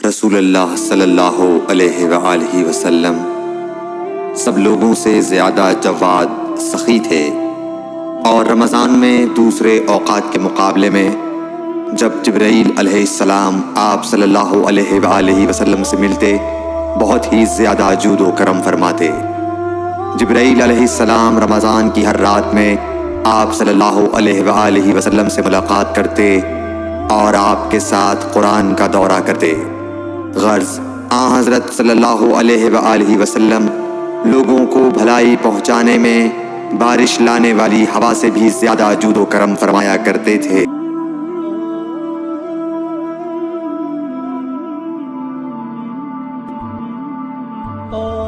رسول اللہ صلی اللہ علیہ وآلہ وسلم سب لوگوں سے زیادہ جواد سخی تھے، اور رمضان میں دوسرے اوقات کے مقابلے میں جب جبرائیل علیہ السلام آپ صلی اللہ علیہ وآلہ وسلم سے ملتے بہت ہی زیادہ جود و کرم فرماتے۔ جبرائیل علیہ السلام رمضان کی ہر رات میں آپ صلی اللہ علیہ وآلہ وسلم سے ملاقات کرتے اور آپ کے ساتھ قرآن کا دورہ کرتے۔ غرض حضرت صلی اللہ علیہ وآلہ وسلم لوگوں کو بھلائی پہنچانے میں بارش لانے والی ہوا سے بھی زیادہ جود و کرم فرمایا کرتے تھے۔ Oh